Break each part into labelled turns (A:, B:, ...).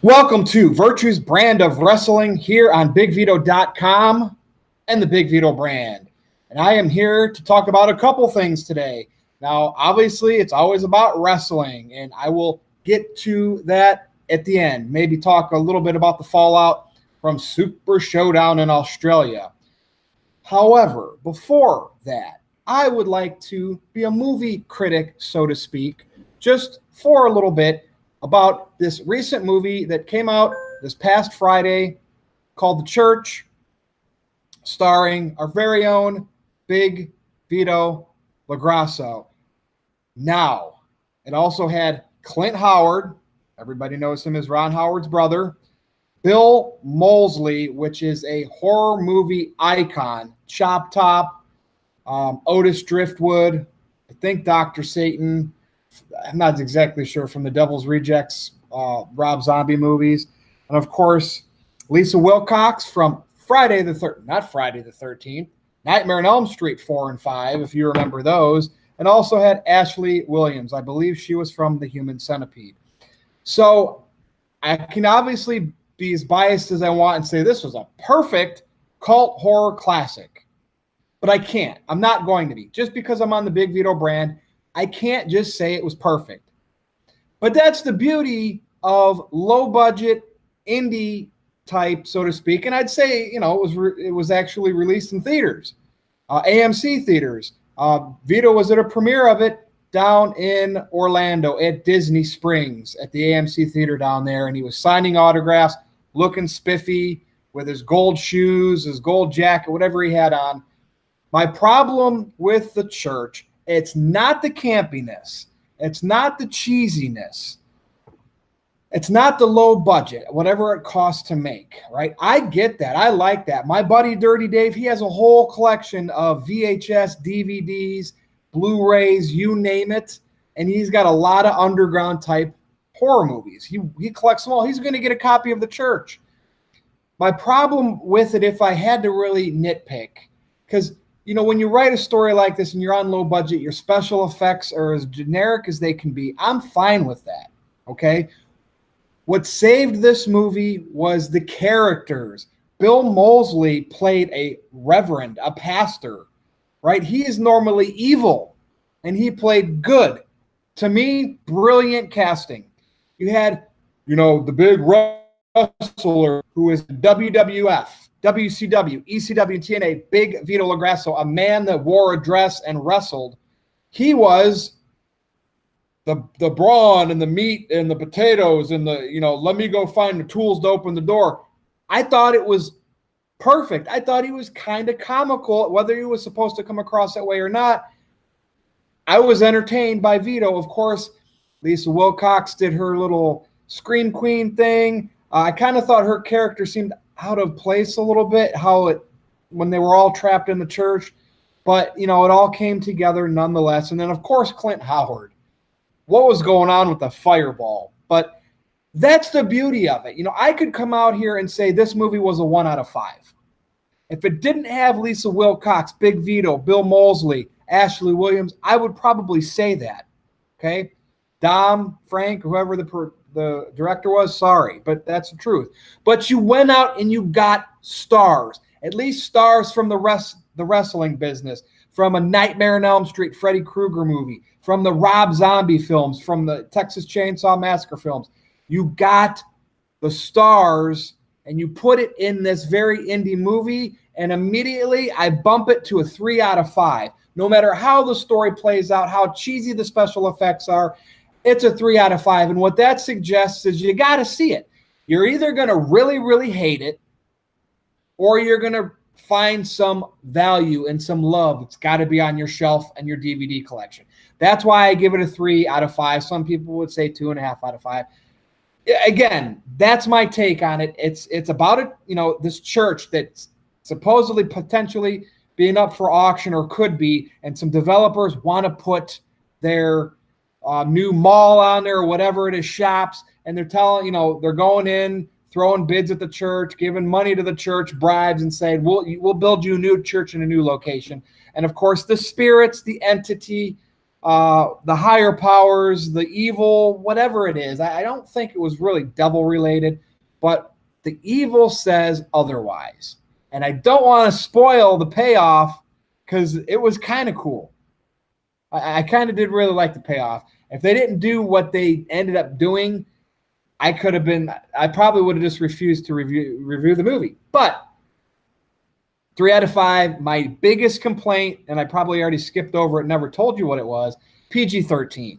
A: Welcome to Virtue's Brand of Wrestling here on BigVito.com and the Big Vito brand. And I am here to talk about a couple things today. Now, obviously, it's always about wrestling, and I will get to that at the end. Maybe talk a little bit about the fallout from Super Showdown in Australia. However, before that, I would like to be a movie critic, so to speak, just for a little bit about this recent movie that came out this past Friday called The Church, starring our very own Big Vito LaGrasso. Now, it also had Clint Howard, everybody knows him as Ron Howard's brother, Bill Moseley, which is a horror movie icon, Chop Top, Otis Driftwood, I think Dr. Satan, I'm not exactly sure, from the Devil's Rejects, Rob Zombie movies. And of course, Lisa Wilcox from Friday the 13th, Nightmare on Elm Street 4 and 5, if you remember those. And also had Ashley Williams. I believe she was from The Human Centipede. So I can obviously be as biased as I want and say this was a perfect cult horror classic. But I can't. I'm not going to be. Just because I'm on the Big Vito brand, I can't just say it was perfect. But that's the beauty of low-budget indie type, so to speak. And I'd say, it was actually released in theaters, AMC theaters. Vito was at a premiere of it down in Orlando at Disney Springs at the AMC theater down there, and he was signing autographs, looking spiffy with his gold shoes, his gold jacket, whatever he had on. My problem with The Church, it's not the campiness. It's not the cheesiness. It's not the low budget, whatever it costs to make, right? I get that. I like that. My buddy Dirty Dave, he has a whole collection of VHS, DVDs, Blu-rays, you name it, and he's got a lot of underground type horror movies. He collects them all. He's going to get a copy of The Church. My problem with it, if I had to really nitpick, because when you write a story like this and you're on low budget, your special effects are as generic as they can be. I'm fine with that, okay? What saved this movie was the characters. Bill Moseley played a reverend, a pastor, right? He is normally evil, and he played good. To me, brilliant casting. You had, the big wrestler who is WWF, WCW, ECW, and TNA, Big Vito LaGrasso, a man that wore a dress and wrestled. He was the brawn and the meat and the potatoes and let me go find the tools to open the door. I thought it was perfect. I thought he was kind of comical, whether he was supposed to come across that way or not. I was entertained by Vito. Of course, Lisa Wilcox did her little Scream Queen thing. I kind of thought her character seemed out of place a little bit, when they were all trapped in the church. But, it all came together nonetheless. And then, of course, Clint Howard. What was going on with the fireball? But that's the beauty of it. I could come out here and say this movie was a 1 out of 5. If it didn't have Lisa Wilcox, Big Vito, Bill Moseley, Ashley Williams, I would probably say that. Okay? Dom, Frank, whoever the director was, sorry, but that's the truth. But you went out and you got stars, at least stars from the wrestling business, from a Nightmare on Elm Street Freddy Krueger movie, from the Rob Zombie films, from the Texas Chainsaw Massacre films. You got the stars and you put it in this very indie movie, and immediately I bump it to a 3 out of 5. No matter how the story plays out, how cheesy the special effects are, it's a 3 out of 5. And what that suggests is you got to see it. You're either going to really, really hate it, or you're going to find some value and some love. It's got to be on your shelf and your DVD collection. That's why I give it a 3 out of 5. Some people would say 2.5 out of 5. Again, that's my take on it. It's about it, this church that's supposedly potentially being up for auction, or could be, and some developers want to put their new mall on there or whatever it is, shops, and they're telling, they're going in, throwing bids at the church, giving money to the church, bribes, and saying, we'll build you a new church in a new location. And of course, the spirits, the entity, the higher powers, the evil, whatever it is. I don't think it was really devil related, but the evil says otherwise. And I don't want to spoil the payoff because it was kind of cool. I kind of did really like the payoff. If they didn't do what they ended up doing, I probably would have just refused to review the movie. But 3 out of 5, my biggest complaint, and I probably already skipped over it, never told you what it was, PG-13.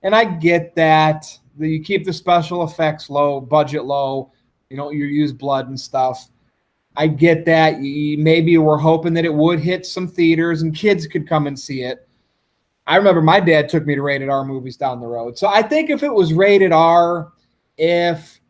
A: And I get that you keep the special effects low, budget low, you use blood and stuff. I get that. Maybe we're hoping that it would hit some theaters and kids could come and see it. I remember my dad took me to rated R movies down the road. So I think if it was rated R, if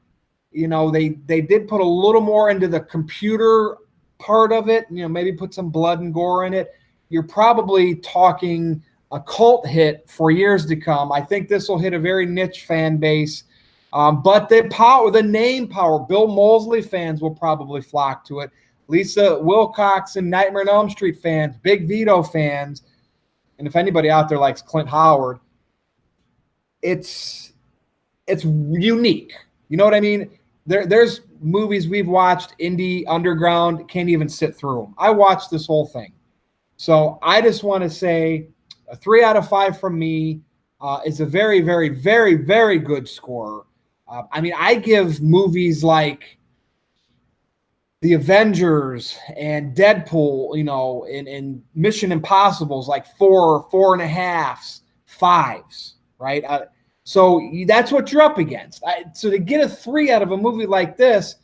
A: they did put a little more into the computer part of it, maybe put some blood and gore in it, you're probably talking a cult hit for years to come. I think this will hit a very niche fan base. But the name power, Bill Moseley fans will probably flock to it. Lisa Wilcox and Nightmare on Elm Street fans, Big Vito fans, and if anybody out there likes Clint Howard, it's unique. You know what I mean? There's movies we've watched, indie, underground, can't even sit through them. I watched this whole thing. So I just want to say a 3 out of 5 from me is a very, very, very, very good score. I give movies like The Avengers and Deadpool, and Mission Impossible's like 4.5s, 5s, right? So that's what you're up against. So to get a 3 out of a movie like this,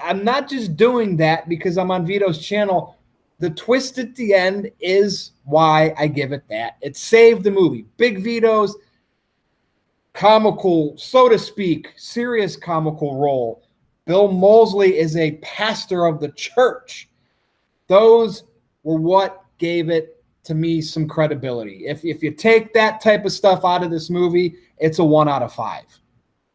A: I'm not just doing that because I'm on Vito's channel. The twist at the end is why I give it that. It saved the movie. Big Vito's comical, so to speak, serious comical role. Bill Moseley is a pastor of the church. Those were what gave it, to me, some credibility. If you take that type of stuff out of this movie, it's a 1 out of 5.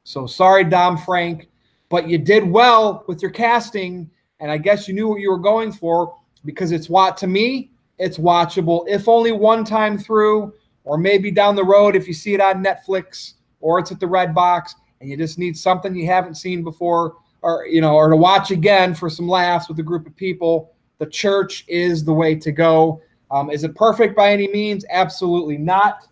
A: So sorry, Dom Frank, but you did well with your casting, and I guess you knew what you were going for because to me, it's watchable, if only one time through, or maybe down the road if you see it on Netflix or it's at the Red Box and you just need something you haven't seen before, or to watch again for some laughs with a group of people. The church is the way to go. Is it perfect by any means? Absolutely not.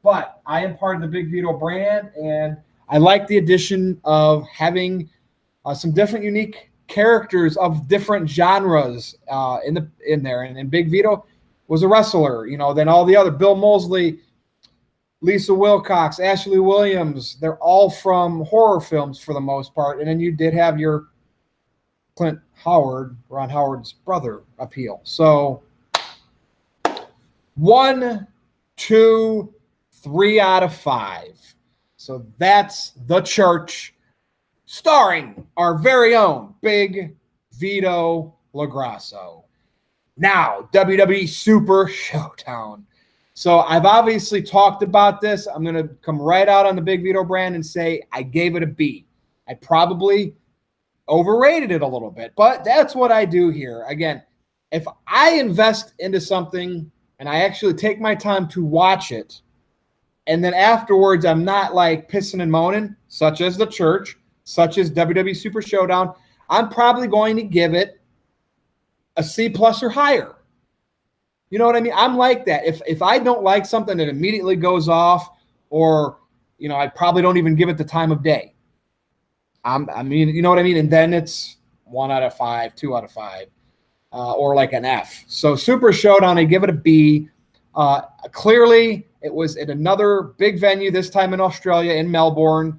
A: But I am part of the Big Vito brand, and I like the addition of having some different, unique characters of different genres in there. And Big Vito was a wrestler, then all the other Bill Moseley, Lisa Wilcox, Ashley Williams, they're all from horror films for the most part. And then you did have your Clint Howard, Ron Howard's brother, appeal. So 1, 2, 3 out of 5. So that's The Church, starring our very own Big Vito LaGrasso. Now, WWE Super Showdown. So I've obviously talked about this. I'm going to come right out on the Big Vito brand and say I gave it a B. I probably overrated it a little bit, but that's what I do here. Again, if I invest into something and I actually take my time to watch it, and then afterwards I'm not like pissing and moaning, such as The Church, such as WWE Super Showdown, I'm probably going to give it a C+ or higher. You know what I mean? I'm like that. If I don't like something, it immediately goes off, or I probably don't even give it the time of day. You know what I mean? And then it's 1 out of 5, 2 out of 5, or like an F. So Super Showdown, I give it a B. Clearly, it was at another big venue, this time in Australia, in Melbourne.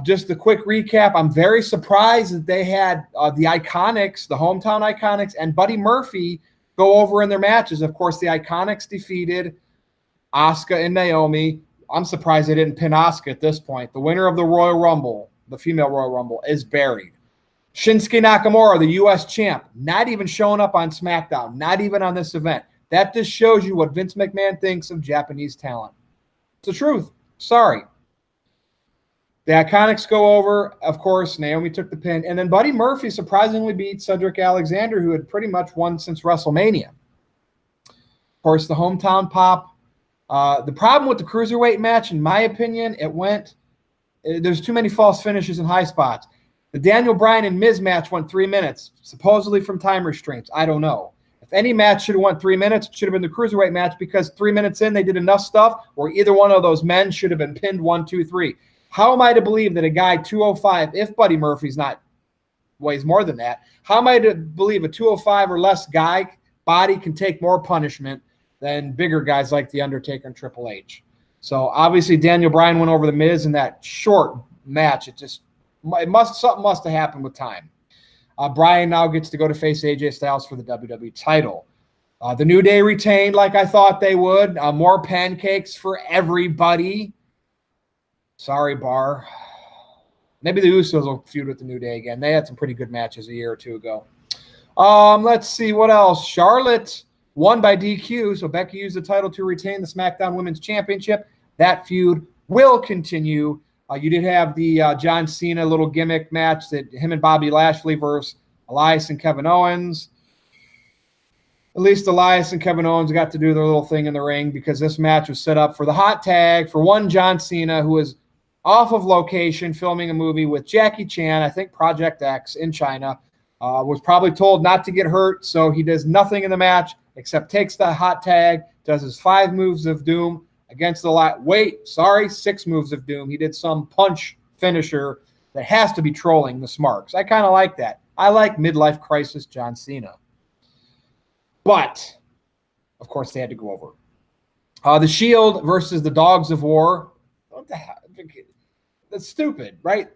A: Just a quick recap, I'm very surprised that they had the Iconics, the hometown Iconics, and Buddy Murphy go over in their matches. Of course, the Iconics defeated Asuka and Naomi. I'm surprised they didn't pin Asuka at this point. The winner of the Royal Rumble, the female Royal Rumble, is buried. Shinsuke Nakamura, the U.S. champ, not even showing up on SmackDown, not even on this event. That just shows you what Vince McMahon thinks of Japanese talent. It's the truth. Sorry. The Iconics go over. Of course, Naomi took the pin. And then Buddy Murphy surprisingly beat Cedric Alexander, who had pretty much won since WrestleMania. course, the hometown pop. The problem with the cruiserweight match, in my opinion, there's too many false finishes and high spots. The Daniel Bryan and Miz match went 3 minutes, supposedly from time restraints. I don't know. If any match should have went 3 minutes, it should have been the cruiserweight match, because 3 minutes in, they did enough stuff where either one of those men should have been pinned 1, 2, 3. How am I to believe that a guy 205, if Buddy Murphy's weighs more than that, how am I to believe a 205 or less guy body can take more punishment than bigger guys like The Undertaker and Triple H? So obviously Daniel Bryan went over the Miz in that short match. Something must have happened with time. Bryan now gets to go to face AJ Styles for the WWE title. The New Day retained like I thought they would. More pancakes for everybody. Sorry, Bar. Maybe the Usos will feud with the New Day again. They had some pretty good matches a year or two ago. Let's see what else. Charlotte won by DQ, so Becky used the title to retain the SmackDown Women's Championship. That feud will continue. You did have the John Cena little gimmick match that him and Bobby Lashley versus Elias and Kevin Owens. At least Elias and Kevin Owens got to do their little thing in the ring, because this match was set up for the hot tag for one John Cena, who was off of location filming a movie with Jackie Chan, I think Project X, in China. Was probably told not to get hurt, so he does nothing in the match except takes the hot tag, does his 5 moves of doom against the 6 moves of doom. He did some punch finisher that has to be trolling the Smarks. I kind of like that. I like midlife crisis John Cena. But, of course, they had to go over. The Shield versus the Dogs of War. What the hell? That's stupid, right?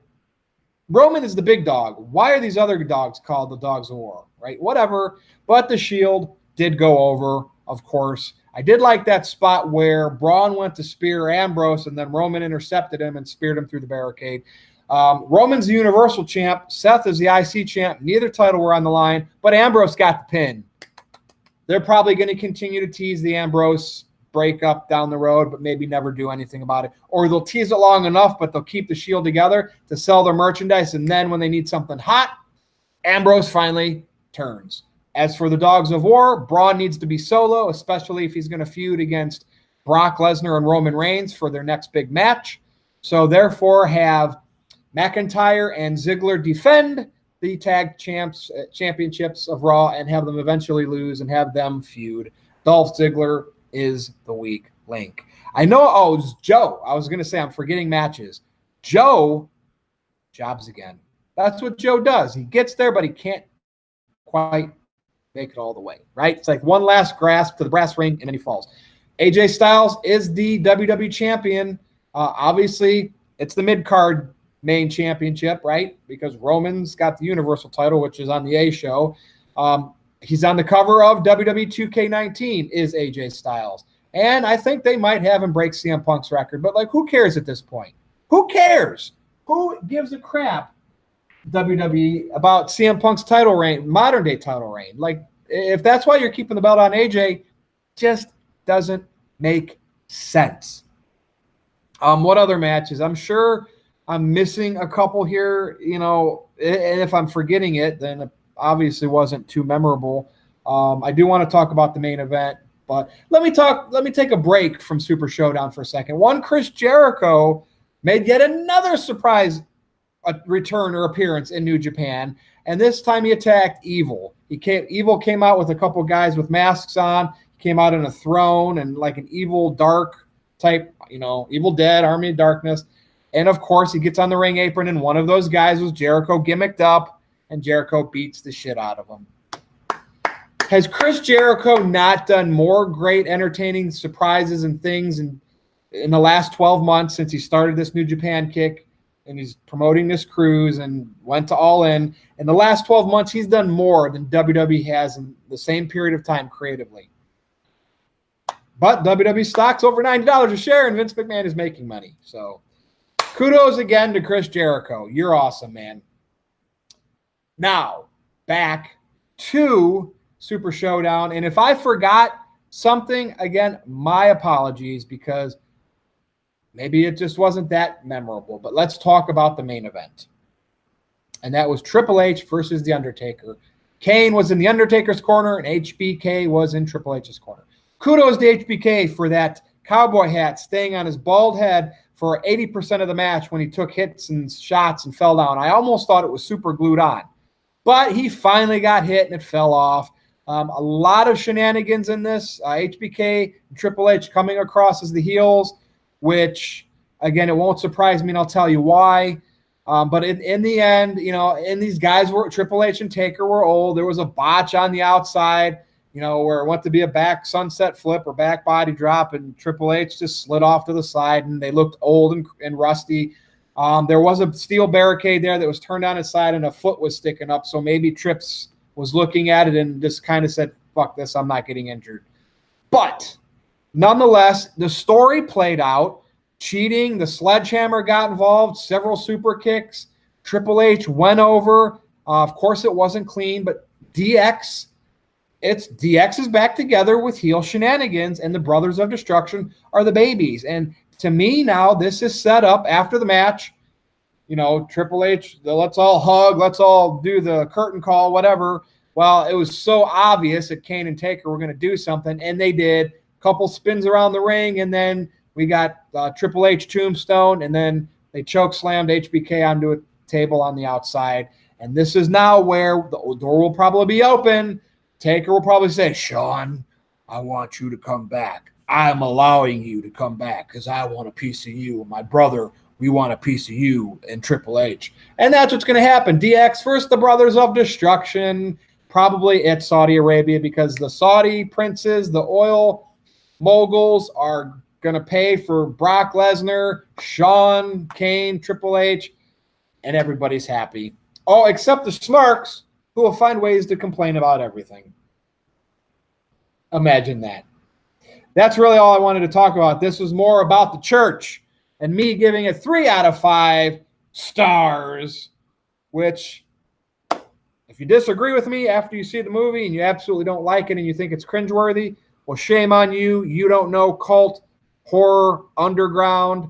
A: Roman is the big dog. Why are these other dogs called the Dogs of War, right? Whatever. But the Shield did go over, of course. I did like that spot where Braun went to spear Ambrose, and then Roman intercepted him and speared him through the barricade. Roman's the Universal Champ. Seth is the IC Champ. Neither title were on the line, but Ambrose got the pin. They're probably going to continue to tease the Ambrose breakup down the road, but maybe never do anything about it. Or they'll tease it long enough, but they'll keep the Shield together to sell their merchandise, and then when they need something hot, Ambrose finally turns. As for the Dogs of War, Braun needs to be solo, especially if he's going to feud against Brock Lesnar and Roman Reigns for their next big match. So therefore, have McIntyre and Ziggler defend the tag championships of Raw and have them eventually lose and have them feud. Dolph Ziggler is the weak link. I know, it's Joe. I was going to say I'm forgetting matches. Joe jobs again. That's what Joe does. He gets there, but he can't quite make it all the way, right? It's like one last grasp to the brass ring, and then he falls. AJ Styles is the WWE champion. Obviously, it's the mid-card main championship, right? Because Roman's got the Universal title, which is on the A show. He's on the cover of WWE 2K19 is AJ Styles. And I think they might have him break CM Punk's record. But, who cares at this point? Who cares? Who gives a crap, WWE, about CM Punk's title reign, modern-day title reign? If that's why you're keeping the belt on AJ, just doesn't make sense. What other matches? I'm sure I'm missing a couple here, and if I'm forgetting it, then it obviously wasn't too memorable. I do want to talk about the main event, but let me take a break from Super Showdown for a second. Chris Jericho made yet another surprise return or appearance in New Japan, and this time he attacked Evil. Evil came out with a couple guys with masks on. He came out in a throne and like an evil dark type, Evil Dead, Army of Darkness. And of course, he gets on the ring apron, and one of those guys was Jericho gimmicked up, and Jericho beats the shit out of him. Has Chris Jericho not done more great entertaining surprises and things in the last 12 months since he started this New Japan kick, and he's promoting this cruise and went to All In? In the last 12 months, he's done more than WWE has in the same period of time creatively. But WWE stock's over $90 a share, and Vince McMahon is making money. So kudos again to Chris Jericho. You're awesome, man. Now, back to Super Showdown. And if I forgot something, again, my apologies, because maybe it just wasn't that memorable. But let's talk about the main event. And that was Triple H versus The Undertaker. Kane was in The Undertaker's corner, and HBK was in Triple H's corner. Kudos to HBK for that cowboy hat staying on his bald head for 80% of the match when he took hits and shots and fell down. I almost thought it was super glued on. But he finally got hit and it fell off. A lot of shenanigans in this. HBK and Triple H coming across as the heels, which, again, it won't surprise me, and I'll tell you why. But in the end, and these guys were, Triple H and Taker were old. There was a botch on the outside, where it went to be a back sunset flip or back body drop, and Triple H just slid off to the side, and they looked old and rusty. There was a steel barricade there that was turned on its side, and a foot was sticking up, so maybe Trips was looking at it and just kind of said, fuck this, I'm not getting injured. But nonetheless, the story played out. Cheating, the sledgehammer got involved, several super kicks. Triple H went over. Of course, it wasn't clean, but DX is back together with heel shenanigans, and the Brothers of Destruction are the babies. And to me now, this is set up after the match. Triple H, let's all hug, let's all do the curtain call, whatever. Well, it was so obvious that Kane and Taker were going to do something, and they did. Couple spins around the ring, and then we got Triple H tombstone, and then they choke slammed HBK onto a table on the outside. And this is now where the door will probably be open. Taker will probably say, Shawn, I want you to come back. I'm allowing you to come back because I want a piece of you. My brother, we want a piece of you and Triple H. And that's what's going to happen. DX versus the Brothers of Destruction, probably at Saudi Arabia, because the Saudi princes, the oil moguls, are going to pay for Brock Lesnar, Shawn, Kane, Triple H, and everybody's happy. Oh, except the Smarks, who will find ways to complain about everything. Imagine that. That's really all I wanted to talk about. This was more about the church and me giving it 3 out of 5 stars, which, if you disagree with me after you see the movie and you absolutely don't like it and you think it's cringeworthy, well, shame on you. You don't know cult, horror, underground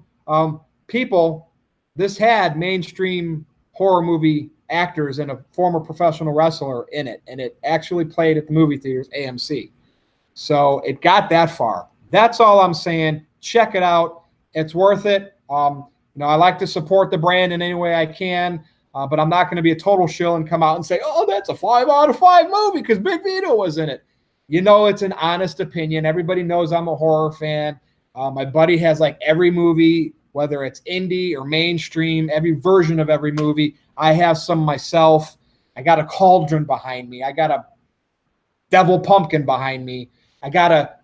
A: people. This had mainstream horror movie actors and a former professional wrestler in it, and it actually played at the movie theaters, AMC. So it got that far. That's all I'm saying. Check it out. It's worth it. I like to support the brand in any way I can, but I'm not going to be a total shill and come out and say, oh, that's a 5 out of 5 movie because Big Vito was in it. It's an honest opinion. Everybody knows I'm a horror fan. My buddy has like every movie, whether it's indie or mainstream, every version of every movie. I have some myself. I got a Cauldron behind me. I got a Devil Pumpkin behind me. I got a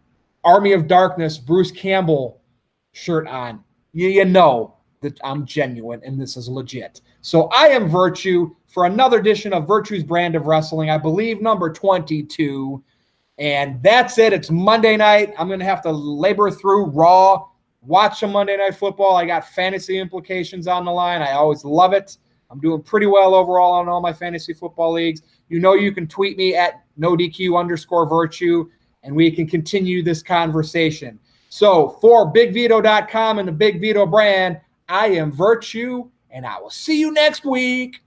A: Army of Darkness Bruce Campbell shirt on. You know that I'm genuine and this is legit. So I am Virtue for another edition of Virtue's Brand of Wrestling, I believe number 22. And that's it. It's Monday night. I'm going to have to labor through Raw, watch some Monday Night Football. I got fantasy implications on the line. I always love it. I'm doing pretty well overall on all my fantasy football leagues. You can tweet me at NoDQ_Virtue, and we can continue this conversation. So for BigVito.com and the Big Vito brand, I am Virtue, and I will see you next week.